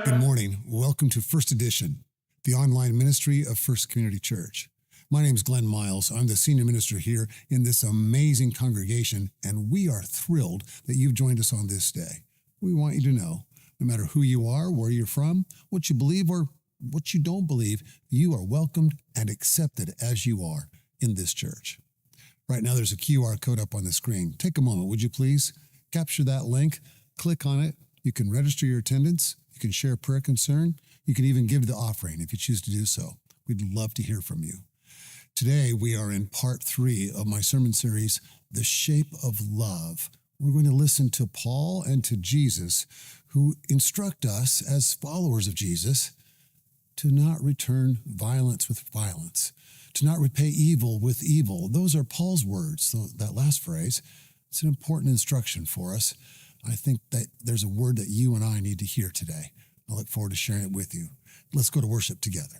Good morning. Welcome to First Edition, the online ministry of First Community Church. My name is Glenn Miles. I'm the senior minister here in this amazing congregation, and we are thrilled that you've joined us on this day. We want you to know, no matter who you are, where you're from, what you believe or what you don't believe, you are welcomed and accepted as you are in this church. Right now, there's a QR code up on the screen. Take a moment, would you please? Capture that link, click on it. You can register your attendance. You can share prayer concern. You can even give the offering if you choose to do so. We'd love to hear from you. Today, we are in part 3 of my sermon series, The Shape of Love. We're going to listen to Paul and to Jesus, who instruct us as followers of Jesus to not return violence with violence, to not repay evil with evil. Those are Paul's words, so that last phrase. It's an important instruction for us. I think that there's a word that you and I need to hear today. I look forward to sharing it with you. Let's go to worship together.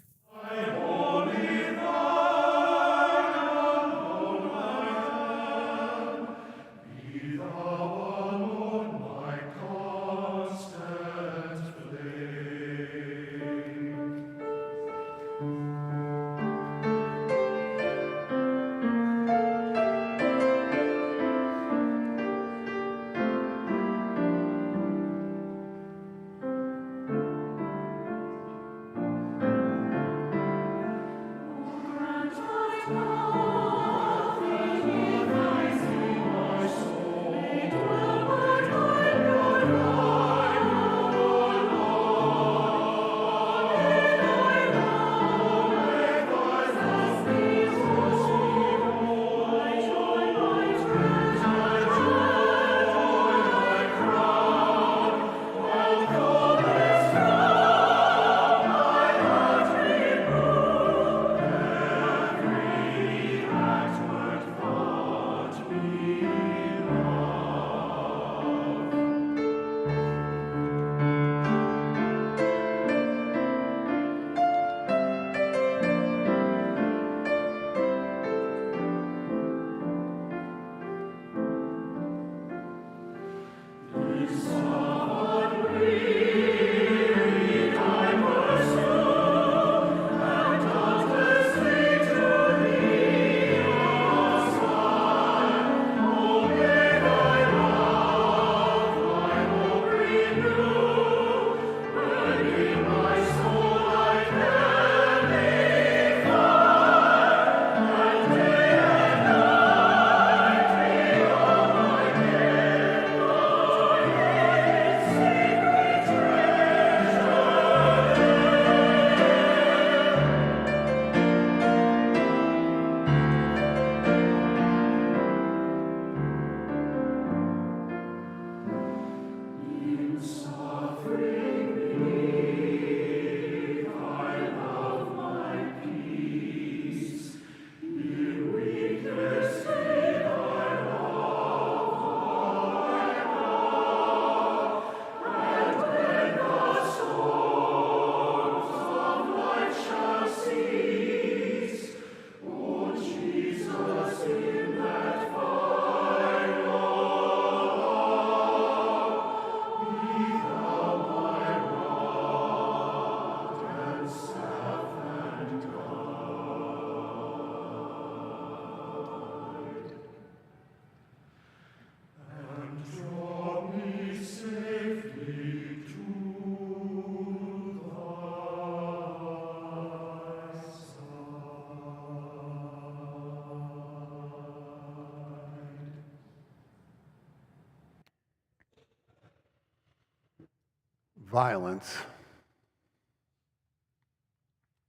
Violence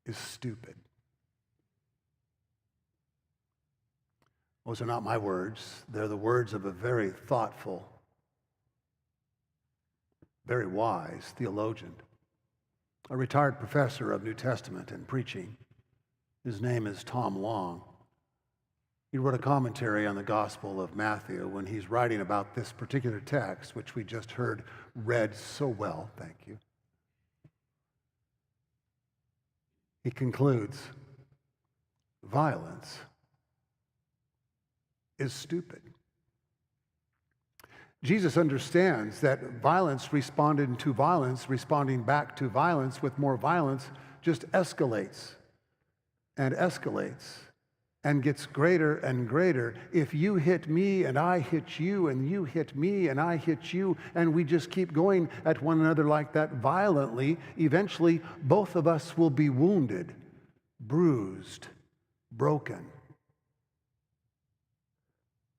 is stupid. Those are not my words. They're the words of a very thoughtful, very wise theologian, a retired professor of New Testament and preaching. His name is Tom Long. He wrote a commentary on the Gospel of Matthew when he's writing about this particular text, which we just heard read so well, thank you. He concludes, violence is stupid. Jesus understands that violence responding to violence, responding back to violence with more violence, just escalates and escalates and gets greater and greater. If you hit me and I hit you and you hit me and I hit you and we just keep going at one another like that violently, eventually both of us will be wounded, bruised, broken,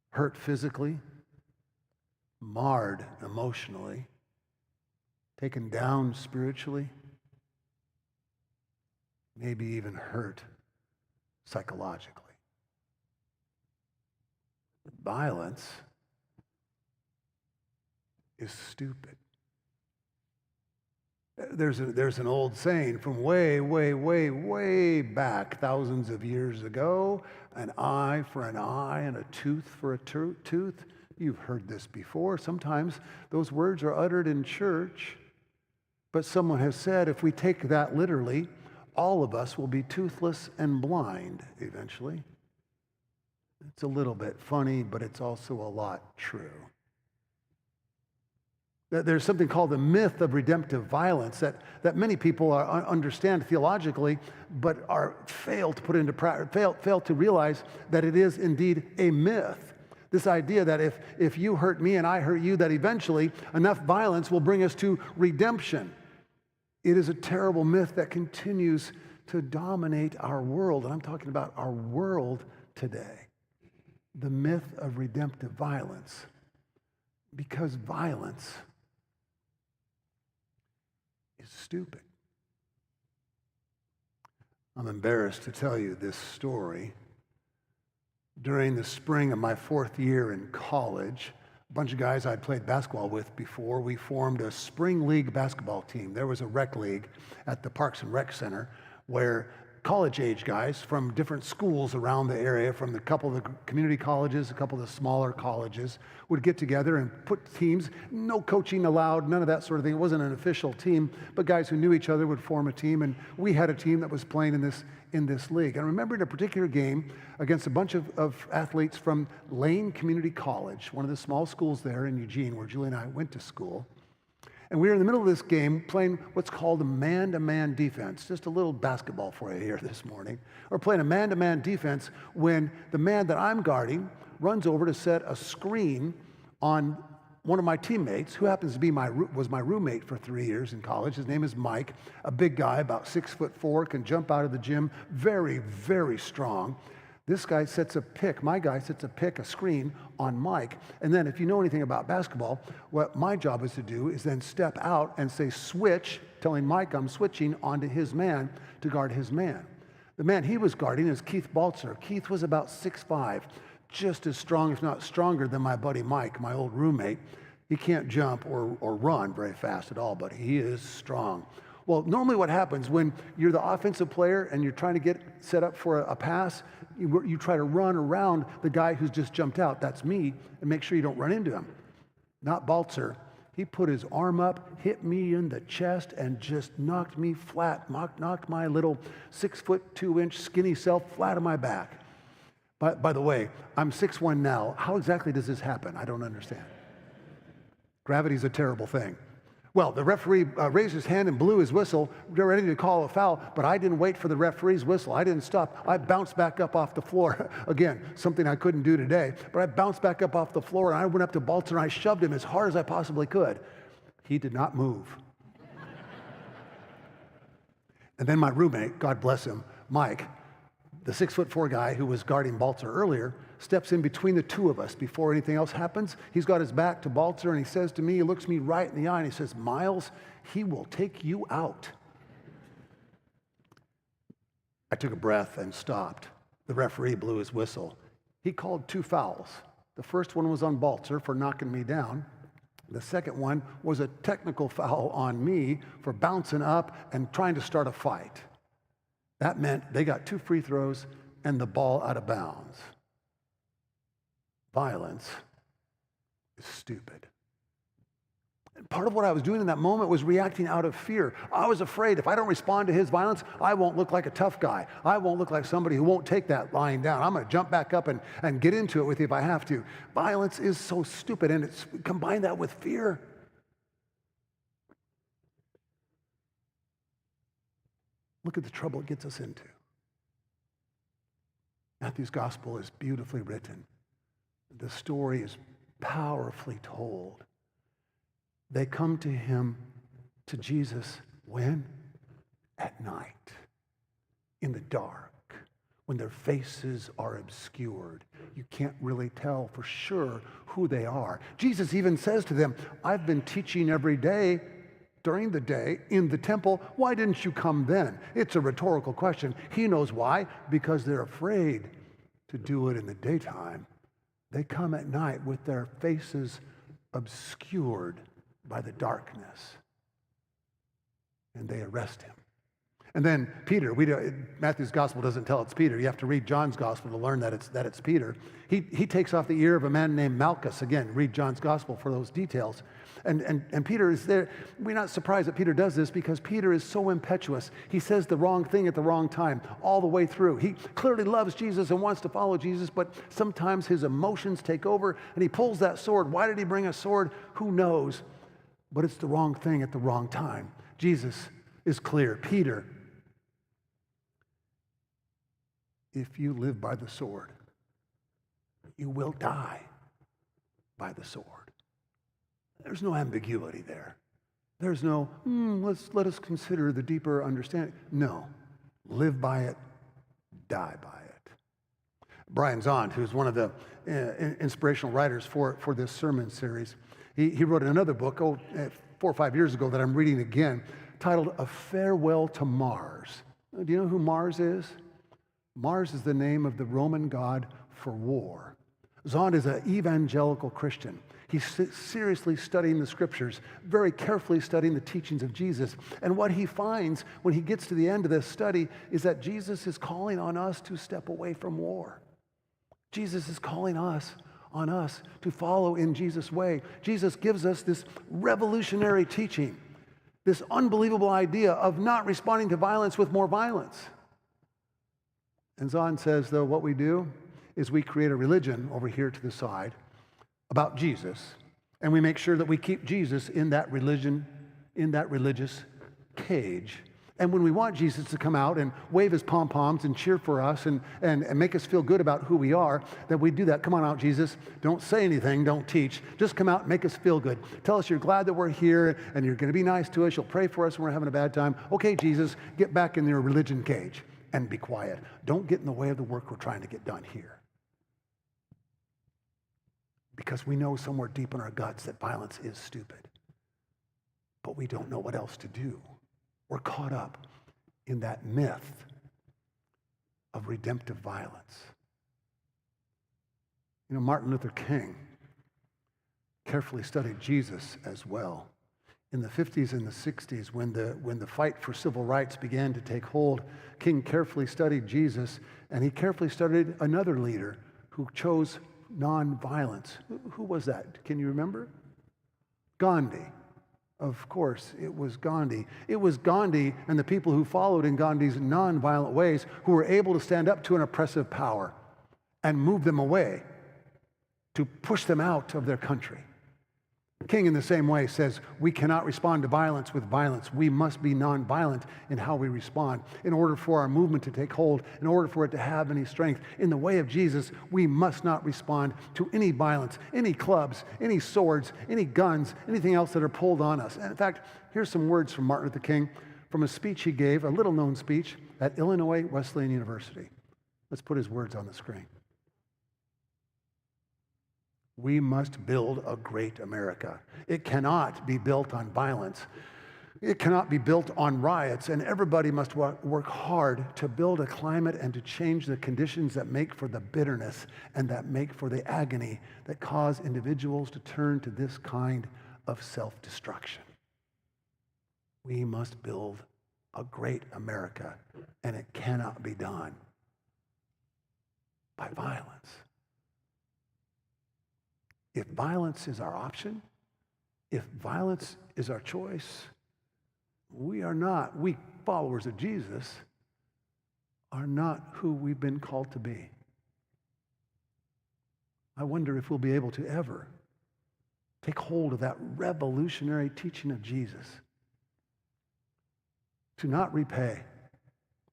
hurt physically, marred emotionally, taken down spiritually, maybe even hurt psychologically. Violence is stupid. There's an old saying from way, way, way, way back, thousands of years ago, an eye for an eye and a tooth for a tooth. You've heard this before. Sometimes those words are uttered in church, but someone has said if we take that literally, all of us will be toothless and blind eventually. It's a little bit funny, but it's also a lot true. There's something called the myth of redemptive violence that many people understand theologically, but fail to put into practice, fail to realize that it is indeed a myth. This idea that if you hurt me and I hurt you, that eventually enough violence will bring us to redemption. It is a terrible myth that continues to dominate our world, and I'm talking about our world today. The myth of redemptive violence. Because violence is stupid. I'm embarrassed to tell you this story. During the spring of my 4th year in college, a bunch of guys I'd played basketball with before, we formed a spring league basketball team. There was a rec league at the Parks and Rec Center where college-age guys from different schools around the area, from a couple of the community colleges, a couple of the smaller colleges, would get together and put teams, no coaching allowed, none of that sort of thing. It wasn't an official team, but guys who knew each other would form a team, and we had a team that was playing in this league. And I remember in a particular game against a bunch of athletes from Lane Community College, one of the small schools there in Eugene, where Julie and I went to school. And we were in the middle of this game playing what's called a man-to-man defense. Just a little basketball for you here this morning. We're playing a man-to-man defense when the man that I'm guarding runs over to set a screen on one of my teammates, who happens to be was my roommate for 3 years in college. His name is Mike, a big guy, about 6'4", can jump out of the gym, very, very strong. This guy sets a pick, my guy sets a screen on Mike. And then if you know anything about basketball, what my job is to do is then step out and say switch, telling Mike I'm switching onto his man to guard his man. The man he was guarding is Keith Baltzer. Keith was about 6'5", just as strong, if not stronger, than my buddy Mike, my old roommate. He can't jump or run very fast at all, but he is strong. Well, normally what happens when you're the offensive player and you're trying to get set up for a pass, you try to run around the guy who's just jumped out. That's me, and make sure you don't run into him. Not Baltzer. He put his arm up, hit me in the chest, and just knocked me flat, knocked my little 6'2" skinny self flat on my back. By the way, I'm 6'1" now. How exactly does this happen? I don't understand. Gravity's a terrible thing. Well, the referee raised his hand and blew his whistle, ready to call a foul, but I didn't wait for the referee's whistle. I didn't stop. I bounced back up off the floor. Again, something I couldn't do today, but I bounced back up off the floor, and I went up to Baltzer, and I shoved him as hard as I possibly could. He did not move. And then my roommate, God bless him, Mike, the 6'4" guy who was guarding Baltzer earlier, steps in between the two of us before anything else happens. He's got his back to Baltzer, and he says to me, he looks me right in the eye, and he says, "Miles, he will take you out." I took a breath and stopped. The referee blew his whistle. He called 2 fouls. The first one was on Baltzer for knocking me down. The second one was a technical foul on me for bouncing up and trying to start a fight. That meant they got 2 free throws and the ball out of bounds. Violence is stupid. Part of what I was doing in that moment was reacting out of fear. I was afraid if I don't respond to his violence, I won't look like a tough guy. I won't look like somebody who won't take that lying down. I'm going to jump back up and get into it with you if I have to. Violence is so stupid, and it's combine that with fear. Look at the trouble it gets us into. Matthew's gospel is beautifully written. The story is powerfully told. They come to him, to Jesus, when? At night, in the dark, when their faces are obscured. You can't really tell for sure who they are. Jesus even says to them, I've been teaching every day during the day in the temple. Why didn't you come then? It's a rhetorical question. He knows why, because they're afraid to do it in the daytime. They come at night with their faces obscured by the darkness, and they arrest him. And then Peter, Matthew's gospel doesn't tell it's Peter. You have to read John's gospel to learn that it's Peter. He takes off the ear of a man named Malchus. Again, read John's gospel for those details. And Peter is there. We're not surprised that Peter does this because Peter is so impetuous. He says the wrong thing at the wrong time all the way through. He clearly loves Jesus and wants to follow Jesus, but sometimes his emotions take over and he pulls that sword. Why did he bring a sword? Who knows? But it's the wrong thing at the wrong time. Jesus is clear. Peter, if you live by the sword, you will die by the sword. There's no ambiguity there. There's no, let us consider the deeper understanding. No, live by it, die by it. Brian Zahnd, who's one of the inspirational writers for this sermon series, he wrote another book 4 or 5 years ago that I'm reading again, titled A Farewell to Mars. Do you know who Mars is? Mars is the name of the Roman god for war. Zahnd is an evangelical Christian. He's seriously studying the scriptures, very carefully studying the teachings of Jesus. And what he finds when he gets to the end of this study is that Jesus is calling on us to step away from war. Jesus is calling on us to follow in Jesus' way. Jesus gives us this revolutionary teaching, this unbelievable idea of not responding to violence with more violence. And Zahnd says, though, what we do is we create a religion over here to the side about Jesus, and we make sure that we keep Jesus in that religion, in that religious cage. And when we want Jesus to come out and wave his pom-poms and cheer for us and make us feel good about who we are, that we do that. Come on out, Jesus. Don't say anything. Don't teach. Just come out and make us feel good. Tell us you're glad that we're here and you're going to be nice to us. You'll pray for us when we're having a bad time. Okay, Jesus, get back in your religion cage and be quiet. Don't get in the way of the work we're trying to get done here. Because we know somewhere deep in our guts that violence is stupid. But we don't know what else to do. We're caught up in that myth of redemptive violence. You know, Martin Luther King carefully studied Jesus as well. In the 50s and the 60s, when the fight for civil rights began to take hold, King carefully studied Jesus, and he carefully studied another leader who chose nonviolence. Who was that? Can you remember? Gandhi. Of course, it was Gandhi. It was Gandhi and the people who followed in Gandhi's nonviolent ways who were able to stand up to an oppressive power and move them away, to push them out of their country. King, in the same way, says we cannot respond to violence with violence. We must be nonviolent in how we respond. In order for our movement to take hold, in order for it to have any strength, in the way of Jesus, we must not respond to any violence, any clubs, any swords, any guns, anything else that are pulled on us. And in fact, here's some words from Martin Luther King from a speech he gave, a little-known speech at Illinois Wesleyan University. Let's put his words on the screen. We must build a great America. It cannot be built on violence. It cannot be built on riots, and everybody must work hard to build a climate and to change the conditions that make for the bitterness and that make for the agony that cause individuals to turn to this kind of self-destruction. We must build a great America, and it cannot be done by violence. If violence is our option, if violence is our choice, we followers of Jesus, are not who we've been called to be. I wonder if we'll be able to ever take hold of that revolutionary teaching of Jesus to not repay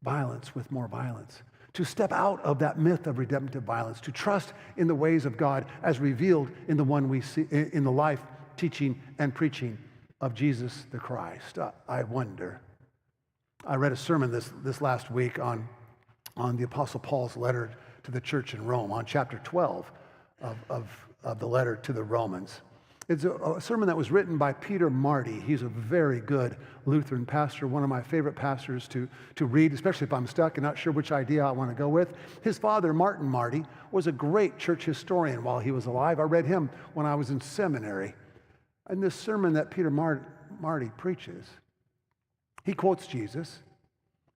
violence with more violence, to step out of that myth of redemptive violence, to trust in the ways of God as revealed in the one we see in the life, teaching, and preaching of Jesus the Christ. I wonder. I read a sermon this last week on the Apostle Paul's letter to the church in Rome, on chapter 12 of the letter to the Romans. It's a sermon that was written by Peter Marty. He's a very good Lutheran pastor, one of my favorite pastors to read, especially if I'm stuck and not sure which idea I want to go with. His father, Martin Marty, was a great church historian while he was alive. I read him when I was in seminary. And this sermon that Peter Marty preaches, he quotes Jesus,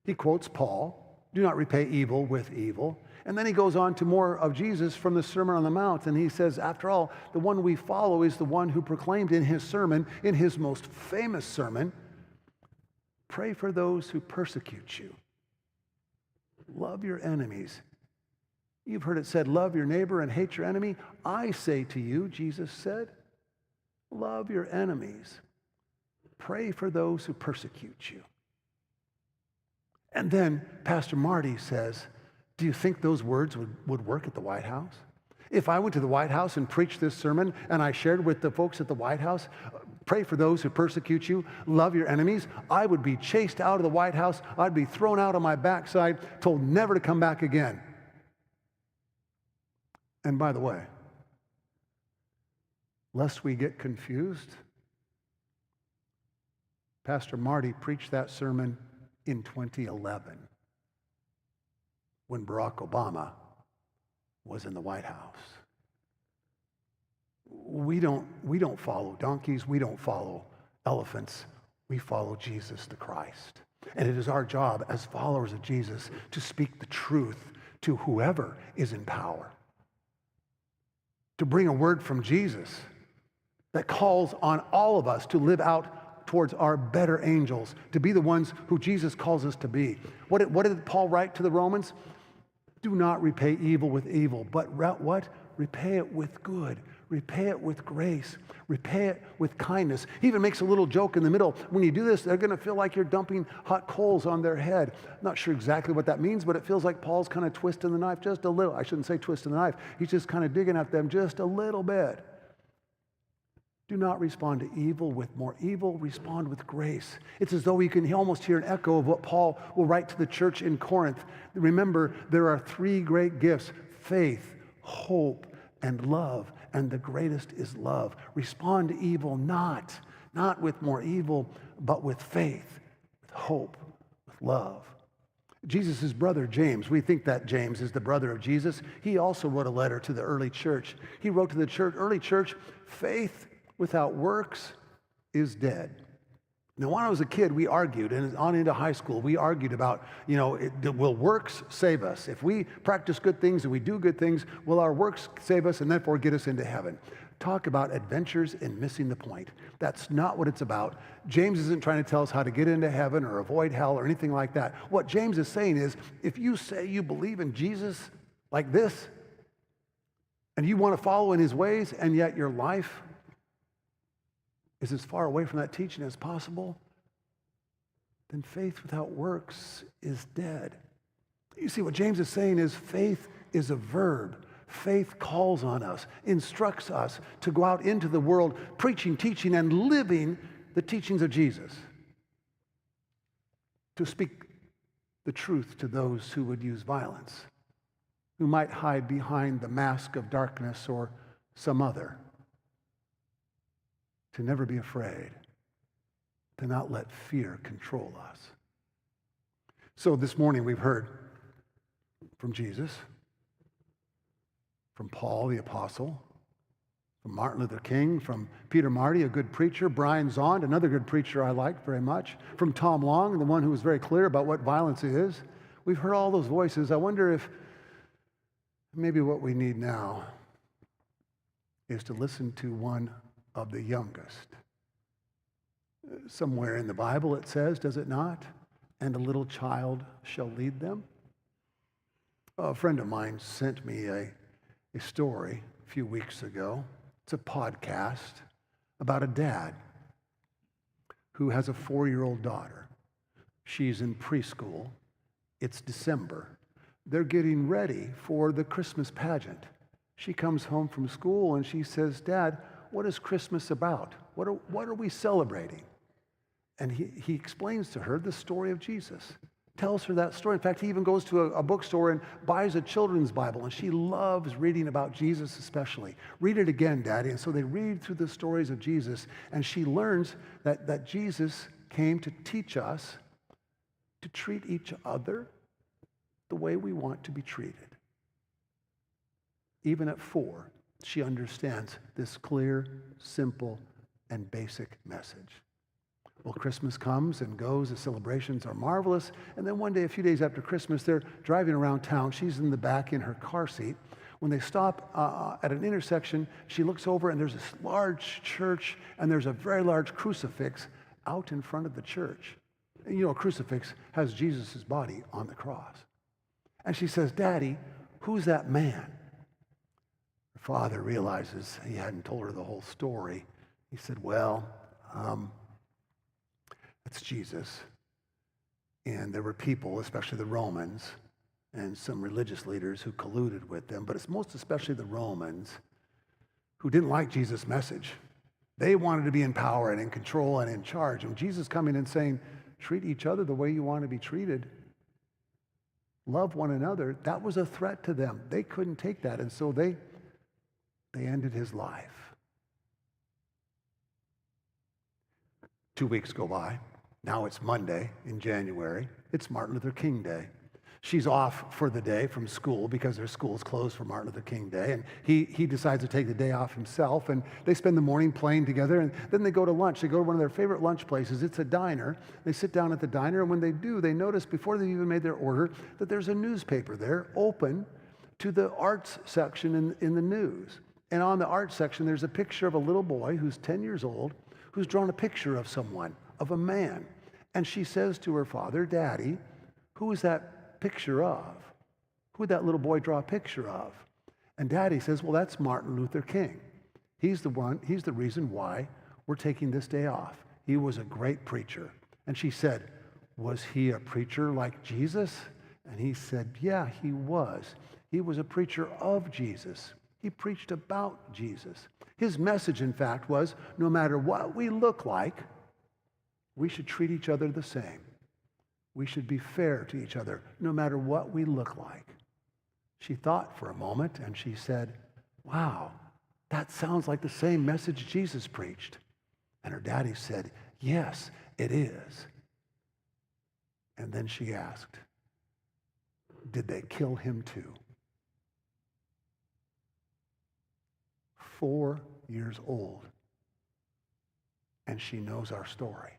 he quotes Paul, do not repay evil with evil. And then he goes on to more of Jesus from the Sermon on the Mount, and he says, after all, the one we follow is the one who proclaimed in his sermon, in his most famous sermon, pray for those who persecute you. Love your enemies. You've heard it said, love your neighbor and hate your enemy. I say to you, Jesus said, love your enemies. Pray for those who persecute you. And then Pastor Marty says, do you think those words would work at the White House? If I went to the White House and preached this sermon and I shared with the folks at the White House, pray for those who persecute you, love your enemies, I would be chased out of the White House. I'd be thrown out on my backside, told never to come back again. And by the way, lest we get confused, Pastor Marty preached that sermon in 2011 when Barack Obama was in the White House. We don't follow donkeys, we don't follow elephants, we follow Jesus the Christ. And it is our job as followers of Jesus to speak the truth to whoever is in power. To bring a word from Jesus that calls on all of us to live out towards our better angels, to be the ones who Jesus calls us to be. What did Paul write to the Romans? Do not repay evil with evil, but what? Repay it with good. Repay it with grace. Repay it with kindness. He even makes a little joke in the middle. When you do this, they're going to feel like you're dumping hot coals on their head. Not sure exactly what that means, but it feels like Paul's kind of twisting the knife just a little. I shouldn't say twisting the knife. He's just kind of digging at them just a little bit. Do not respond to evil with more evil. Respond with grace. It's as though you can almost hear an echo of what Paul will write to the church in Corinth. Remember, there are three great gifts: faith, hope, and love. And the greatest is love. Respond to evil not with more evil, but with faith, with hope, with love. Jesus' brother, James, we think that James is the brother of Jesus. He also wrote a letter to the early church. He wrote to the early church, faith without works is dead. Now, when I was a kid, we argued, and on into high school, we argued about, will works save us? If we practice good things and we do good things, will our works save us and therefore get us into heaven? Talk about adventures and missing the point. That's not what it's about. James isn't trying to tell us how to get into heaven or avoid hell or anything like that. What James is saying is, if you say you believe in Jesus like this, and you want to follow in his ways, and yet your life is as far away from that teaching as possible, then faith without works is dead. You see, what James is saying is faith is a verb. Faith calls on us, instructs us to go out into the world preaching, teaching, and living the teachings of Jesus. To speak the truth to those who would use violence, who might hide behind the mask of darkness or some other. To never be afraid, to not let fear control us. So this morning we've heard from Jesus, from Paul the Apostle, from Martin Luther King, from Peter Marty, a good preacher, Brian Zond, another good preacher I like very much, from Tom Long, the one who was very clear about what violence is. We've heard all those voices. I wonder if maybe what we need now is to listen to one of the youngest Somewhere in the Bible it says, does it not? And a little child shall lead them. A friend of mine sent me a story a few weeks ago. It's a podcast about a dad who has a 4-year-old daughter. She's in preschool. It's December. They're getting ready for the Christmas pageant. She comes home from school and she says, "Dad, what is Christmas about? What are we celebrating?" And he explains to her the story of Jesus, tells her that story. In fact, he even goes to a bookstore and buys a children's Bible, and she loves reading about Jesus especially. "Read it again, Daddy." And so they read through the stories of Jesus, and she learns that Jesus came to teach us to treat each other the way we want to be treated. Even at 4, she understands this clear, simple, and basic message. Well, Christmas comes and goes. The celebrations are marvelous. And then one day, a few days after Christmas, they're driving around town. She's in the back in her car seat. When they stop at an intersection, she looks over and there's this large church and there's a very large crucifix out in front of the church. And you know, a crucifix has Jesus' body on the cross. And she says, "Daddy, who's that man?" Her father realizes he hadn't told her the whole story. He said, "Well, it's Jesus." And there were people, especially the Romans, and some religious leaders who colluded with them, but it's most especially the Romans who didn't like Jesus' message. They wanted to be in power and in control and in charge. And Jesus coming and saying, treat each other the way you want to be treated. Love one another. That was a threat to them. They couldn't take that. And so they ended his life. 2 weeks go by. Now it's Monday in January. It's Martin Luther King Day. She's off for the day from school because their school's closed for Martin Luther King Day. And he decides to take the day off himself. And they spend the morning playing together. And then they go to lunch. They go to one of their favorite lunch places. It's a diner. They sit down at the diner. And when they do, they notice before they even made their order that there's a newspaper there open to the arts section in the news. And on the arts section, there's a picture of a little boy who's 10 years old who's drawn a picture of someone, of a man. And she says to her father, "Daddy, who is that picture of? Who would that little boy draw a picture of?" And Daddy says, "Well, that's Martin Luther King. He's the reason why we're taking this day off. He was a great preacher." And she said, "Was he a preacher like Jesus?" And he said, "Yeah, he was. He was a preacher of Jesus. He preached about Jesus. His message, in fact, was no matter what we look like, we should treat each other the same. We should be fair to each other, no matter what we look like." She thought for a moment and she said, "Wow, that sounds like the same message Jesus preached." And her daddy said, "Yes, it is." And then she asked, "Did they kill him too?" 4 years old, and she knows our story.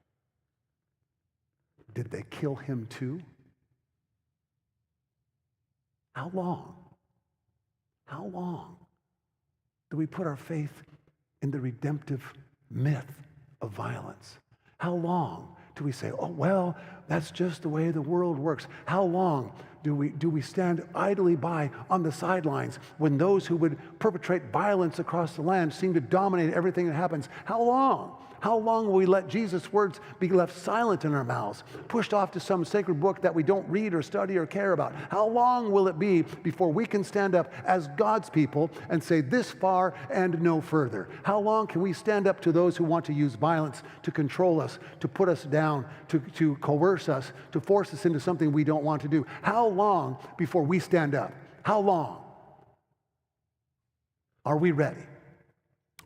Did they kill him too? How long? How long do we put our faith in the redemptive myth of violence? How long do we say, "Oh, well, that's just the way the world works"? How long do we stand idly by on the sidelines when those who would perpetrate violence across the land seem to dominate everything that happens? How long? How long will we let Jesus' words be left silent in our mouths, pushed off to some sacred book that we don't read or study or care about? How long will it be before we can stand up as God's people and say this far and no further? How long can we stand up to those who want to use violence to control us, to put us down, to coerce us, to force us into something we don't want to do? How long before we stand up? How long? Are we ready?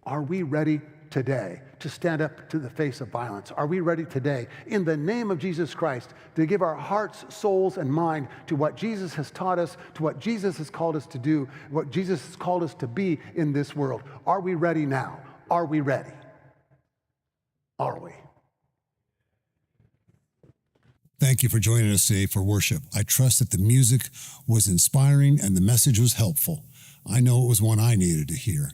Are we ready today to stand up to the face of violence? Are we ready today, in the name of Jesus Christ, to give our hearts, souls, and mind to what Jesus has taught us, to what Jesus has called us to do, what Jesus has called us to be in this world? Are we ready now? Are we ready? Are we? Thank you for joining us today for worship. I trust that the music was inspiring and the message was helpful. I know it was one I needed to hear.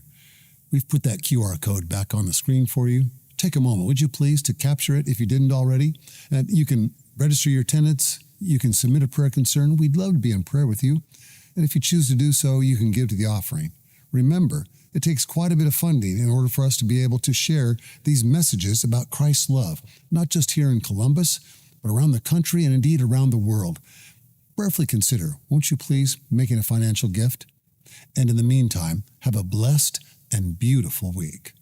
We've put that QR code back on the screen for you. Take take a moment, would you please, to capture it if you didn't already? And you can register your attendance. You can submit a prayer concern. We'd love to be in prayer with you. And if you choose to do so, you can give to the offering. Remember, it takes quite a bit of funding in order for us to be able to share these messages about Christ's love, not just here in Columbus, but around the country and indeed around the world. Prayerfully consider, won't you please, making a financial gift? And in the meantime, have a blessed and beautiful week.